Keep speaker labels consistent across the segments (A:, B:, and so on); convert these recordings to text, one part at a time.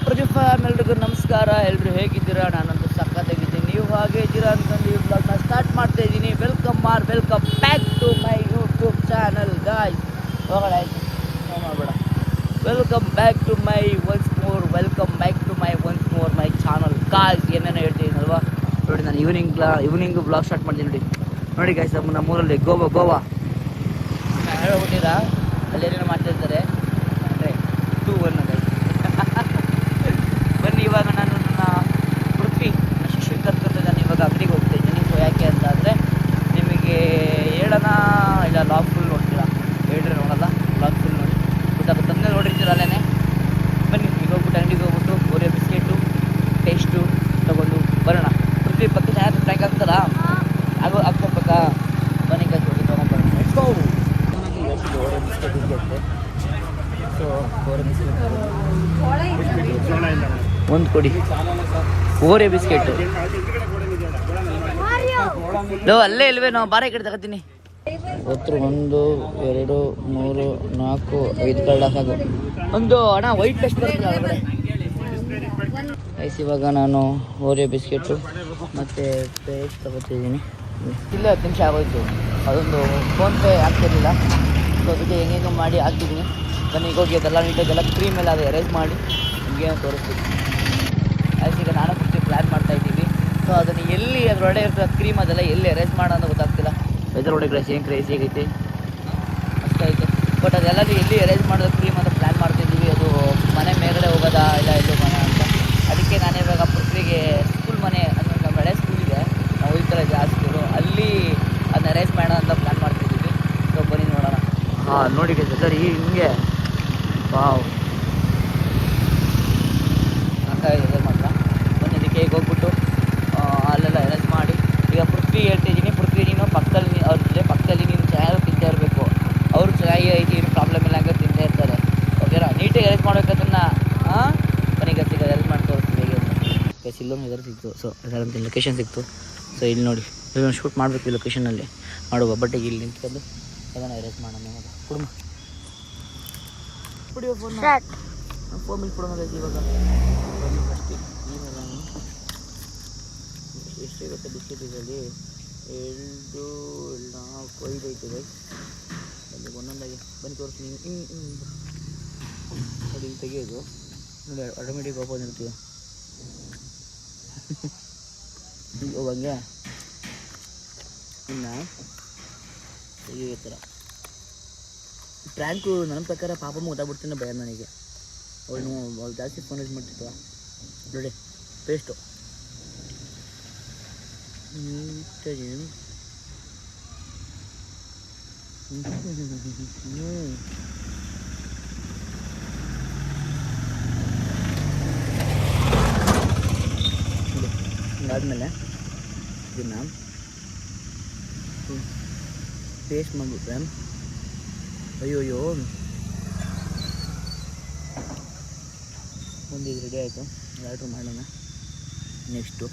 A: Pradeep fam ಎಲ್ರಿಗೂ ನಮಸ್ಕಾರ. ಎಲ್ಲರೂ ಹೇಗಿದ್ದೀರಾ? ನಾನಂತೂ ಸಖತ್ತಾಗಿದ್ದೀನಿ. ನೀವು ಹಾಗೆ ಇದ್ದೀರಾ ಅಂತಂದು ಈ ಬ್ಲಾಗ್ನ ಸ್ಟಾರ್ಟ್ ಮಾಡ್ತಾ ಇದ್ದೀನಿ. Welcome back to my YouTube channel guys. ಹೋಗೋಣ ಆಯ್ತು, ಮಾಡಬೇಡ. Welcome back to my once more my channel guys. ಏನೇನೋ ಹೇಳ್ತೀನಿ ಅಲ್ವಾ ನೋಡಿ. ನಾನು ಈವ್ನಿಂಗ್ ಬ್ಲಾಗ್ ಸ್ಟಾರ್ಟ್ ಮಾಡ್ತೀನಿ ನೋಡಿ ಗಾಯ್ಸ್. ನಮ್ಮೂರಲ್ಲಿ ಗೋವಾ ಹೇಳ್ಬಿಟ್ಟಿರಾ, ಅಲ್ಲೇನೇನೋ ಮಾಡ್ತಿರ್ತಾರೆ ಅಂದರೆ 2-1 ಬನ್ನಿ. ಇವಾಗ ನಾನು ನನ್ನ ಪೃಥ್ವಿ ಶಿಕ್ಷಣ ಕರ್ಕೊಂಡಿದ್ದಾನೆ. ಇವಾಗ ಅಂಗಡಿಗೆ ಹೋಗ್ತಾ ಇದ್ದೀನಿ. ಸೊ ಯಾಕೆ ಅಂತ ಅಂದರೆ ನಿಮಗೆ ಹೇಳೋಣ ಇಲ್ಲ, ಲಾಗ್ ಫುಲ್ ನೋಡ್ತೀರಾ, ಹೇಳ್ರೆ ನೋಡಲ್ಲ, ಲಾಗ್ ಫುಲ್ ನೋಡಿ ಗೊತ್ತಾಗುತ್ತೆ. ತಂದೆ ನೋಡಿರ್ತೀರ ಅಲ್ಲೇ. ಬನ್ನಿ ಈಗ ಹೋಗ್ಬಿಟ್ಟು ಅಂಗಡಿಗೆ ಹೋಗ್ಬಿಟ್ಟು ಓರಿಯೋ ಬಿಸ್ಕೆಟು ಟೇಸ್ಟು ತೊಗೊಂಡು ಬರೋಣ. ಪೃಥ್ವಿ ಪಕ್ಕ ಚೆನ್ನಾಗಿ ಟ್ರ್ಯಾಂಕ್ ಆಗ್ತದಾ? ಆಗ್ಬೇಕಾ? ಬನ್ನಿ ಕಲ್ತು ಹೋಗಿ ತೊಗೊಂಡ್ಬರೋಣ. ಓರಿಯೋ ಬಿಸ್ಕೆಟ್ ಇದೆಯಂತೆ. ಸೊ ಓರಿಯೋ ಬಿಸ್ಕೆಟ್ ಒಂದು ಕೊಡಿ. ಓರಿಯೋ ಬಿಸ್ಕೆಟು ಅಲ್ಲೇ ಇಲ್ವೇ? ನಾವು ಬಾರೆ ಕಡೆ ತಗೋತೀನಿ. 1 2 3 4 5 ಕಳ್ಳ ಸಾಕು. ಒಂದು ಅಣ್ಣ ವೈಟ್ ಪೇಸ್ಟ್ ಬರ್ತದೆ ಒಳಗಡೆ. ಇವಾಗ ನಾನು ಓರಿಯೋ ಬಿಸ್ಕೆಟು ಮತ್ತು ಪೇಸ್ಟ್ ತಗೋತಿದ್ದೀನಿ. ಇಲ್ಲ 10 ನಿಮಿಷ ಆಗೋಯ್ತು. ಅದೊಂದು ಫೋನ್ಪೇ ಆಗ್ತಿರಲಿಲ್ಲ. ಸೊ ಅದಕ್ಕೆ ಹೆಂಗೆ ಮಾಡಿ ಹಾಕ್ತಿದ್ದೀನಿ. ಬನ್ನಿ ಈಗ ಹೋಗಿ ಅದೆಲ್ಲ ನೀಟಾಗೆಲ್ಲ ಕ್ರೀಮ್ ಎಲ್ಲ ಅದು ಎರೇಂಜ್ ಮಾಡಿ ನಿಮಗೆ ತೋರಿಸ್ತೀನಿ. ಈಗ ನಾನು ಫಸ್ಟ್ ಪ್ಲ್ಯಾನ್ ಮಾಡ್ತಾಯಿದ್ದೀವಿ. ಸೊ ಅದನ್ನು ಎಲ್ಲಿ ಅದರೊಳಗೆ ಇರ್ತದೆ ಕ್ರೀಮ್, ಅದೆಲ್ಲ ಎಲ್ಲಿ ಎರೇಂಜ್ ಮಾಡೋಣ ಗೊತ್ತಾಗ್ತಿಲ್ಲ. ವೆದರೊಳಗೆ ಕ್ರೇಜಿ ಏನು ಕ್ರೇಜಿ ಆಗೈತೆ, ಅಷ್ಟೈತೆ. ಬಟ್ ಅದೆಲ್ಲ ಎಲ್ಲಿ ಅರೇಂಜ್ ಮಾಡೋದು ಕ್ರೀಮ್ ಅಂತ ಪ್ಲ್ಯಾನ್ ಮಾಡ್ತಿದ್ದೀವಿ. ಅದು ಮನೆ ಮೇಲ್ಗಡೆ ಹೋಗೋದಾ ಇಲ್ಲ ಎಲ್ಲೂ ಮನೆ ಅಂತ. ಅದಕ್ಕೆ ನಾನು ಇವಾಗ ಪೃಥ್ವಿಗೆ ಸ್ಕೂಲ್ ಮನೆ ಅಂದರೆ ನಮ್ಮ ಹಳೆ ಸ್ಕೂಲಿಗೆ ನಾವು ಹೋಗ್ತಾರೆ ಜಾಸ್ತಿ, ಅಲ್ಲಿ ಅದನ್ನ ಅರೇಂಜ್ ಮಾಡೋಣ ಅಂತ ಪ್ಲ್ಯಾನ್ ಮಾಡ್ತಿದ್ದೀವಿ. ಸೊ ಬನ್ನಿ ನೋಡೋಣ. ಹಾಂ ನೋಡಿ ಸರಿ ಹಿಂಗೆ ವಾವ್ ಸಾಕಾಗಿದೆ ಮಾತ್ರ. ಬನ್ನಿ ಅದಕ್ಕೆ ಈಗ ಹೋಗ್ಬಿಟ್ಟು ಅಲ್ಲೆಲ್ಲ ಅರೇಂಜ್ ಮಾಡಿ. ಈಗ ಪೃಥ್ವಿ ಹೇಳ್ತಿದ್ದೀನಿ, ಪೃಥ್ವಿ ನೀನು ಪಕ್ಕದಲ್ಲಿ ಅವ್ರ ಜೊತೆ ಪಕ್ಕದಲ್ಲಿ ನೀನು ಚೆನ್ನಾಗಿ ತಿಂತಾ ಇರಬೇಕು. ಅವರು ಚೆನ್ನಾಗಿ ಐತಿ, ಏನು ಪ್ರಾಬ್ಲಮ್ ಇಲ್ಲ ಹಂಗೆ ತಿಂತಾ ಇರ್ತಾರೆ. ಓಕೆನಾ? ನೀಟಾಗಿ ಅರೇಂಜ್ ಮಾಡ್ಬೇಕು ಅದನ್ನು. ಹಾಂ ಬನ್ನಿ ಈಗ ಅರೇಂಜ್ ಮಾಡಿ ತೋರಿಸ್ತೀನಿ ಹೇಗೆ ಅಂತ. ಇಲ್ಲೊಂದು ಇದರ ಸಿಕ್ತು. ಸೊ ಅದರಂತ ಲೊಕೇಶನ್ ಸಿಕ್ತು. ಸೊ ಇಲ್ಲಿ ನೋಡಿ, ಇಲ್ಲೊಂದು ಶೂಟ್ ಮಾಡಬೇಕು ಈ ಲೊಕೇಶನಲ್ಲಿ ಮಾಡುವ. ಬಟ್ ಈಗ ಇಲ್ಲಿ ನಿಂತ್ಕೊಂಡು ಅದನ್ನು ಅರೇಂಜ್ ಮಾಡೋಣ. ಕುಡುಮ ಕುಡಿಯೋ ಫೋನ್ ಫೋನ್ ಬಿಲ್ ಕೊಡೋಣ ಇವಾಗ. ಫಸ್ಟ್ ಎಷ್ಟು ಇರುತ್ತೆ ಬಿಸ್ಕೆಟ್ ಇದರಲ್ಲಿ? 2 4 5 ಐತೆ ಅಲ್ಲಿ ಒಂದೊಂದಾಗಿ. ಬನ್ನಿ ತೋರಿಸ್ತೀನಿ. ನೋಡಿ ಇಲ್ಲಿ ತೆಗೆಯೋದು ನೋಡಿ, ಆಟೋಮೆಟಿಕ್ ಓಪನ್ ಇರ್ತೀವಿ. ಹೋಗಂಗೆ ಇನ್ನು ತೆಗಿಯೋ ಥರ ಪ್ರ್ಯಾಂಕು. ನನ್ನ ಪ್ರಕಾರ ಪಾಪಮ್ಮ ಗೊತ್ತಾಗ್ಬಿಡ್ತೀನಿ ಭಯ ನನಗೆ. ಅವಳು ಜಾಸ್ತಿ ಫೋನ್ ಯೂಸ್ ಮಾಡ್ತಿತ್ತು ನೋಡಿ. ಪೇಸ್ಟು ನೀಟಾಗಿ ಆದಮೇಲೆ ಇದನ್ನು ಪೇಸ್ಟ್ ಮಾಡಿಬಿಟ್ರೆ ಅಯ್ಯೋ ಒಂದು ಇದು ರೆಡಿ ಆಯಿತು. ಆರ್ಡ್ರ್ ಮಾಡೋಣ. ನೆಕ್ಸ್ಟು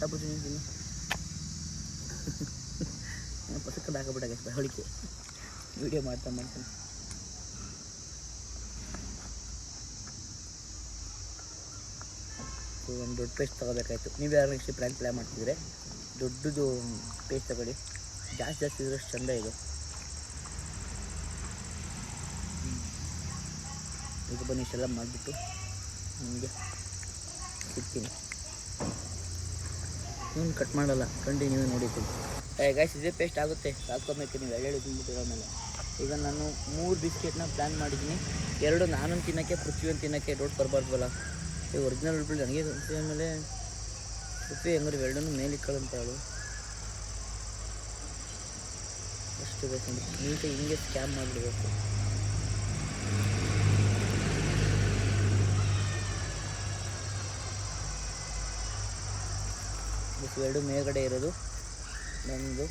A: ಸಾಕ್ಬಿಡ್ತೀನಿ ತಿನ್ನು. ಪಸಕ್ಕದ ಹಾಕಬಿಟ್ಟಾಗ ಹೊಳಿಕೆ ವೀಡಿಯೋ ಮಾಡ್ತಾನೆ. ಸೊ ಒಂದು ದೊಡ್ಡ ಪೇಸ್ಟ್ ತೊಗೋಬೇಕಾಯ್ತು. ನೀವು ಯಾರು ನೆಕ್ಸ್ಟ್ ಪ್ಲ್ಯಾನ್ ಮಾಡ್ತಿದ್ರೆ ದೊಡ್ಡದು ಪೇಸ್ಟ್ ತಗೊಳ್ಳಿ. ಜಾಸ್ತಿ ಇದ್ರಷ್ಟು ಚೆಂದ ಇದು. ಈಗ ಬನ್ನಿ ಇಷ್ಟೆಲ್ಲ ಮಾಡಿಬಿಟ್ಟು ನಿಮಗೆ ಸಿಗ್ತೀನಿ. ಏನು ಕಟ್ ಮಾಡಲ್ಲ, ಕಂಟಿನ್ಯೂ ನೋಡಿದ್ದೀನಿ. ಗಾಯ್ಸ್ ಇದೇ ಪೇಸ್ಟ್ ಆಗುತ್ತೆ, ಹಾಕ್ಕೊಬೇಕು ನೀವು ಎಳ್ಳೆಳು ತಿಂದ್ಬಿಟ್ಟಿರೋ ಮೇಲೆ. ಈಗ ನಾನು 3 ಬಿಸ್ಕೆಟ್ನ ಪ್ಲ್ಯಾನ್ ಮಾಡಿದ್ದೀನಿ. 2 ನಾನೊಂದು ತಿನ್ನೋಕ್ಕೆ, ಪೃಥ್ವಿ ಒಂದು ತಿನ್ನೋಕ್ಕೆ. ಡೌಟ್ ಬರಬಾರ್ದಲ್ಲ, ಈ ಒರಿಜಿನಲ್ ಉಳ್ಬಿಟ್ಟು ನನಗೆ ಆಮೇಲೆ ಪೃಥ್ವಿ ಹೆಂಗಾರು 2 ಮೇಲೆ ಇಕ್ಕಳಂತ ಅವಳು. ಅಷ್ಟು ಬೇಕು ನೀಟಾಗಿ ಹಿಂಗೆ ಸ್ಕ್ಯಾಮ್ ಮಾಡಿಬಿಡ್ಬೇಕು. ಬಸ್ 2 ಮೇಲ್ಗಡೆ ಇರೋದು ನಂದು.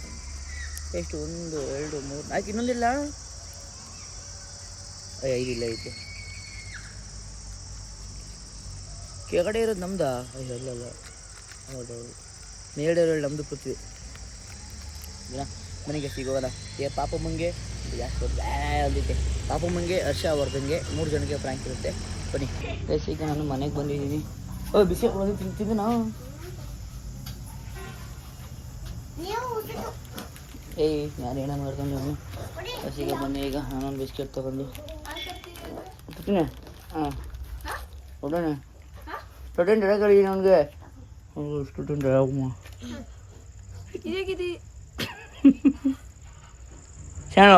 A: ಎಷ್ಟು 1 2 3 4 ಇನ್ನೊಂದಿಲ್ಲ. 5 ಇಲ್ಲ ಐತೆ. ಕೆಳಗಡೆ ಇರೋದು ನಮ್ದಾ? ಅಲ್ಲ ಹೌದೌದು. ಮೇಲ್ಗಡೆ ಇರೋದು ನಮ್ಮದು ಪೃಥ್ವಿ. ಮನೆಗೆ ಸಿಗೋಲ್ಲ. ಈಗ ಪಾಪಮ್ಮಂಗೆ ಜಾಸ್ತಿ ಅದಕ್ಕೆ ಪಾಪಮ್ಮಂಗೆ ಹರ್ಷವರ್ಧನ್ಗೆ 3 ಜನಕ್ಕೆ ಪ್ರ್ಯಾಂಕ್ ಇರುತ್ತೆ. ಬನ್ನಿ ಗೈಸ್, ಈಗ ನಾನು ಮನೆಗೆ ಬಂದಿದ್ದೀನಿ. ಬಿಸಿ ಕೊಡೋದು ತಿಂತಿದ್ದೆ ನಾವು. ಯಾರು ಏನ ಮಾಡ್ಕೊಂಡು ನಾನು ಹಸಿಗೆ ಬನ್ನಿ. ಈಗ ನಾನೊಂದು ಬಿಸ್ಕೆಟ್ ತೊಗೊಂಡು ಬಿಟ್ಟಿನಿ. ಹಾಂ ಹೊಡೋಣ ಟೊಟೆನ್ ಡೈರೆಕ್ಟ್ ನನಗೆ ಸ್ಟೂಡೆಂಟ್ ಶಾಣ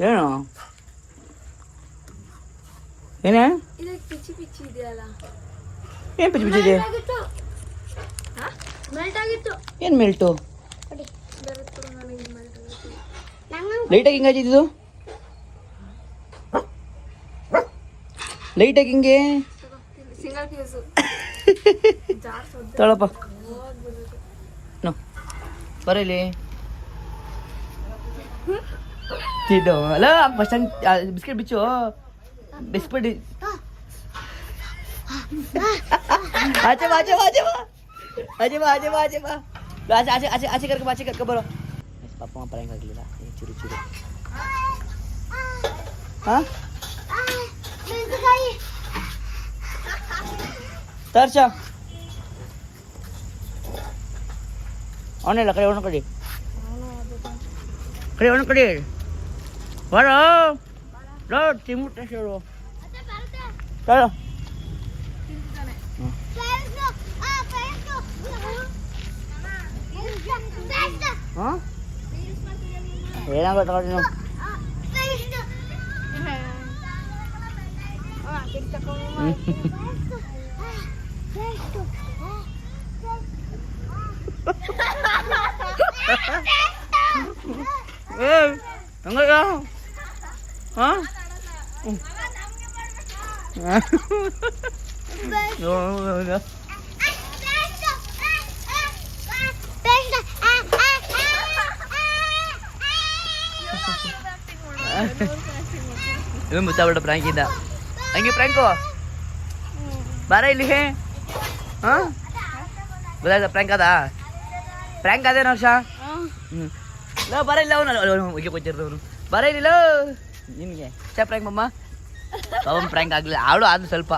A: ಏನು ಏನೇ
B: ಪಿಚ್ಚಿ ಪಿಚ್ಚಿ ಇದೆಯಲ್ಲ,
A: ಏನು ಪಿಚ್ಚಿ ಪಿಚ್ಚಿ ಇದೆ? ಏನು ಮೆಲ್ಟು ಲೈಟಾಗಿ ಹಿಂಗಾಚಿದ್ದು? ಲೈಟಾಗಿ ಹಿಂಗೆ ತೊಳಪ್ಪ ನೋ ಬರಲಿ ತಿದ್ದು ಅಲ್ಲ ಫಸ್ಟ್ ಬಿಸ್ಕೆಟ್ ಬಿಚ್ಚು ಬಿಸ್ಕೆಟ್ ಆಚೆ ಬಾ ಆಚೆ ಬಾ ಆಚೆ ಬಾ ಆಚೆ ಬಾ ಆಚೆ ಬಾ ಆಚೆ ಬಾ ಆಚೆ ಆಚೆ ಆಚೆ ಕರ್ಕ ಬರೋ. ಪಾಪ ಪ್ರ್ಯಾಂಕ್ ಆಗಲಿಲ್ಲ ಚೂರು ಚೂರು. ಹಾಂ ತರ್ಚ ಅವನಿಲ್ಲ ಕಡೆ ಒಣ ಕಡೆ ಒಣ ಕಡೆ ಬರೋ ತಿಂಬಿಟ್ಟ ಹೇಳು ಚಲೋ. ಹಾಂ ಏನಾಗ ತಗೊಳ್ಳಿ ನೀವು ಹಂಗ ಹಾಂ ಏನು ಗೊತ್ತಾಗ್ಬಿಟ್ಟ ಪ್ರ್ಯಾಂಕಿಂದ ಹಂಗೆ ಪ್ರ್ಯಾಂಕು ಬಾರ ಇಲ್ಲಿ. ಹಾಂ ಗೊತ್ತಾಯ್ತಾ ಪ್ರ್ಯಾಂಕ್ ಅದೇನು ವರ್ಷ? ಹ್ಞೂ ಲೋ ಬರ ಇಲ್ಲ ಅವನು ಹೋಗಿ ಕೊಚ್ಚಿರ್ದವನು ಬರ ಇಲ್ಲ ನಿನಗೆ ಇಷ್ಟ ಪ್ರ್ಯಾಂಕ್ ಮಮ್ಮ. ಅವನು ಪ್ರ್ಯಾಂಕ್ ಆಗಲಿಲ್ಲ, ಅವಳು ಆದ್ರೂ ಸ್ವಲ್ಪ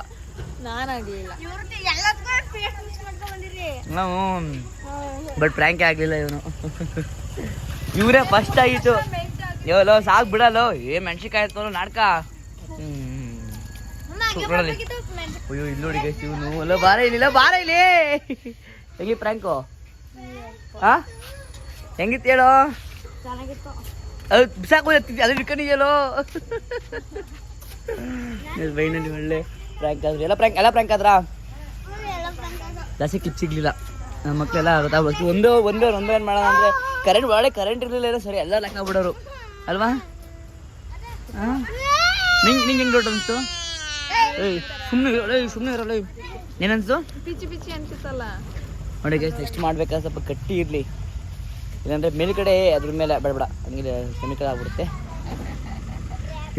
A: ನಾವು ಬಟ್ ಪ್ರ್ಯಾಂಕೇ ಆಗಲಿಲ್ಲ ಇವನು. ಇವರೇ ಫಸ್ಟ್ ಆಗಿತ್ತು. ಲೋ ಸಾಕು ಬಿಡಲ್ಲೋ ಮೆಣ್ಸಿನ್ಕಾಯಿ ಎತ್ಕೊಂಡು ನಾಟಕ. ಅಯ್ಯೋ ಇಲ್ಲಿ ನೋಡಿ ಗೈಸ್ ಇವನು. ಅಲ್ಲ ಬಾರ ಇಲ್ಲಿ ಹೆಂಗಿ ಪ್ರ್ಯಾಂಕು? ಹಾಂ ಹೆಂಗಿತ್ತು ಹೇಳೋ? ಅದು ಬಿಸಾಕು ಅದು ಹಿಡ್ಕೊಂಡಿದ್ಯಲ್ಲೋ. ಬೈನಲ್ಲಿ ಒಳ್ಳೆ ಪ್ರ್ಯಾಂಕ್ ಆದ್ರಿ. ಎಲ್ಲ ಪ್ರ್ಯಾಂಕ್ ಆದ್ರಾ? ಜಾಸ್ತಿ ಕ್ಲಿಪ್ ಸಿಗ್ಲಿಲ್ಲ. ನಮ್ಮ ಮಕ್ಕಳೆಲ್ಲ ಗೊತ್ತಾಗ್ಬೇಕು. ಒಂದು ಏನು ಮಾಡೋಣ ಅಂದರೆ ಕರೆಂಟ್ ಒಳ್ಳೆ ಕರೆಂಟ್ ಇರಲಿಲ್ಲ ಸರಿ ಎಲ್ಲ ಲೆಕ್ಕ ಬಿಡೋರು ಅಲ್ವಾ? ಹಾಂ ನಿಂಗೆ ಹೆಂಗೆ ಡೌಟ್ ಅನಿಸ್ತು? ಸುಮ್ಮನೆ ಇರಲ್ಲ ಏನನ್ಸು?
B: ಪಿಚ್ಚಿ ಪಿಚ್ಚಿ ಅನ್ಸುತ್ತಲ್ಲ
A: ನೋಡಿ ಗೈಸ್. ನೆಕ್ಸ್ಟ್ ಮಾಡ್ಬೇಕಾದ್ರೆ ಸ್ವಲ್ಪ ಗಟ್ಟಿ ಇರಲಿ, ಇಲ್ಲಾಂದರೆ ಮೇಲ್ಗಡೆ ಅದ್ರ ಮೇಲೆ ಬೇಡ ಹಂಗೆ ಕೆಮಿಕಲ್ ಆಗ್ಬಿಡುತ್ತೆ.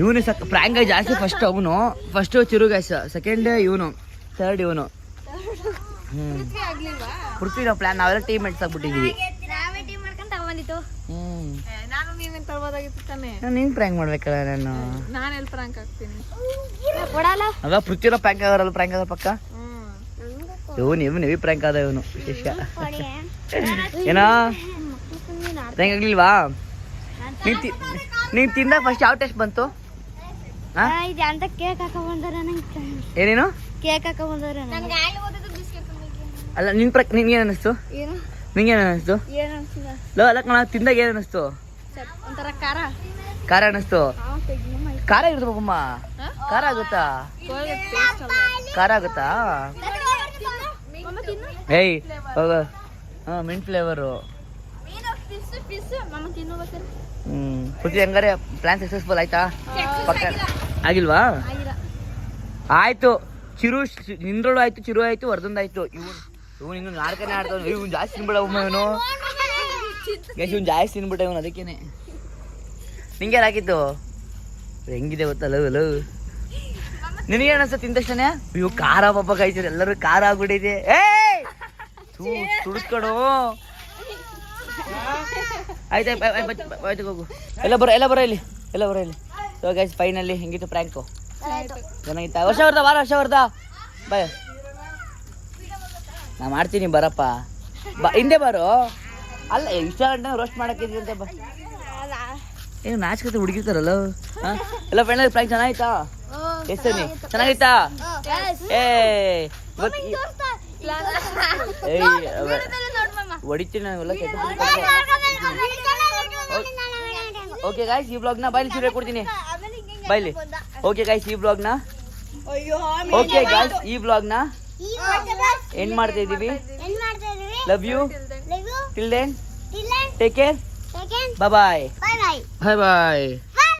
A: ಇವನು ಪ್ರ್ಯಾಂಕ್ ಜಾಸ್ತಿ ಫಸ್ಟು ಚಿರು ಗೈಸ್, ಸೆಕೆಂಡ್ ಇವನು, ಥರ್ಡ್ ಇವನು. ಪೃಥ್ವಿ ನಾವು ಪ್ಲಾನ್ ನಾವೆಲ್ಲ ಟೀಮ್ ಮೇಟ್ಸ್ ಆಗ್ಬಿಟ್ಟಿದ್ದೀವಿ. ನೀನು ಪ್ರ್ಯಾಂಕ್ ಮಾಡ್ಬೇಕಲ್ಲ ನಾನು
B: ಎಲ್ಲಿ ಪ್ರ್ಯಾಂಕ್ ಆಗ್ತೀನಿ
A: ಆಗ ಪೃಥ್ವಿನ ಪ್ರ್ಯಾಂಕ್ ಆಗೋರಲ್ಲ ಪ್ರ್ಯಾಂಕ್ ಆಗೋರ ಪಕ್ಕ. ಇವನು ಹೆವಿ ಪ್ರ್ಯಾಂಕ್ ಆದ ಇವನು ಶಿಷ್ಯ. ಏನೋ ಪ್ರ್ಯಾಂಕ್ ಆಗ್ಲಿಲ್ವಾ? ನೀನು ತಿಂದಾಗ ಫಸ್ಟ್ ಯಾವ ಟೇಸ್ಟ್ ಬಂತು? ಏನೇನು ಅಲ್ಲ ನಿನ್ಗೆ ಅನಿಸ್ತು? ಲೋ ಅಲ್ಲ ಕಣ ತಿಂದಾಗ ಏನು ಅನಿಸ್ತು? ಖಾರ ಅನಿಸ್ತು? ಖಾರ ಇರುತ್ತೆ ಪಾಪಮ್ಮ. ಖಾರ ಆಗುತ್ತಾ? ಖಾರ ಆಗುತ್ತಾ? ಏಯ್ ಹೋಗ. ಹಾಂ ಮಿಂಟ್ ಫ್ಲೇವರು. ಪೃಥ್ವಿ ಹಂಗಾರೆ ಪ್ಲಾನ್ ಸಕ್ಸಸ್ಫುಲ್ ಆಯ್ತಾ? ಪಕ್ಕ ಆಗಿಲ್ವಾ? ಆಯ್ತು. ಚಿರು ನಿಂದ್ರೋಳು ಆಯ್ತು, ಚಿರು ಆಯ್ತು, ವರ್ಧಂದ ಆಯ್ತು. ಇವನು ಹಿಂಗೆ ನಾಲ್ಕನೇ ಆಡ್ತಾವ. ಇವ್ನು ಜಾಸ್ತಿ ತಿನ್ಬಿಡ ಇವನು. ಇವನು ಜಾಸ್ತಿ ತಿನ್ಬಿಟ್ಟ ಇವನು. ಅದಕ್ಕೇನೆ ನಿಂಗೆ ಹಾಕಿತ್ತು ಹೆಂಗಿದೆ ಗೊತ್ತಲ್ಲ. ನಿನಗೆ ಅನಿಸ್ತ ತಿಂದ ತಕ್ಷಣ? ಇವು ಖಾರ ಪಾಪ ಕಾಯ್ತೀರಿ ಎಲ್ಲರೂ ಖಾರ ಆಗ್ಬಿಟ್ಟಿದೆ. ತುಡುಕಡು ಆಯ್ತು ಹೋಗು. ಎಲ್ಲ ಬರೋ ಇಲ್ಲಿ ಸೊ ಗೈಸ್ ಫೈನಲಿ ಹೆಂಗಿತ್ತು ಪ್ರ್ಯಾಂಕು ಚೆನ್ನಾಗಿತ್ತ? ವರ್ಷ ಬಾಯ್. ನಾ ಮಾಡ್ತೀನಿ ಬರಪ್ಪ, ಹಿಂದೆ ಬರೋ. ಅಲ್ಲ ಇಷ್ಟ ಗಂಟೆ ರೋಸ್ಟ್ ಮಾಡಕ್ಕಿದ್ವಿ ಅಂತ ಬಾ. ಏನು ನಾಚ್ಕತೆ ಹುಡುಗಿರ್ತಾರಲ್ಲ. ಎಲ್ಲ ಫೈನಲ್ ಪ್ರ್ಯಾಂಕ್ ಚೆನ್ನಾಗಿತ್ತಾ? ಎಷ್ಟು ಚೆನ್ನಾಗಿತ್ತಾ? ಹೊಡಿತೀನಿ ನಾವೆಲ್ಲ ಕೆಟ್ಟ. ಓಕೆ ಗಾಯ್ಸ್, ಈ ಬ್ಲಾಗ್ನ ಬೈಲಿ ಶುರು ಕೊಡ್ತೀನಿ ಬೈಲಿ. ಓಕೆ ಗಾಯ್ಸ್, ಈ ಬ್ಲಾಗ್ನ ಎಂಡ್ ಮಾಡ್ತಾ ಇದೀವಿ. Love you till then, take care, bye bye.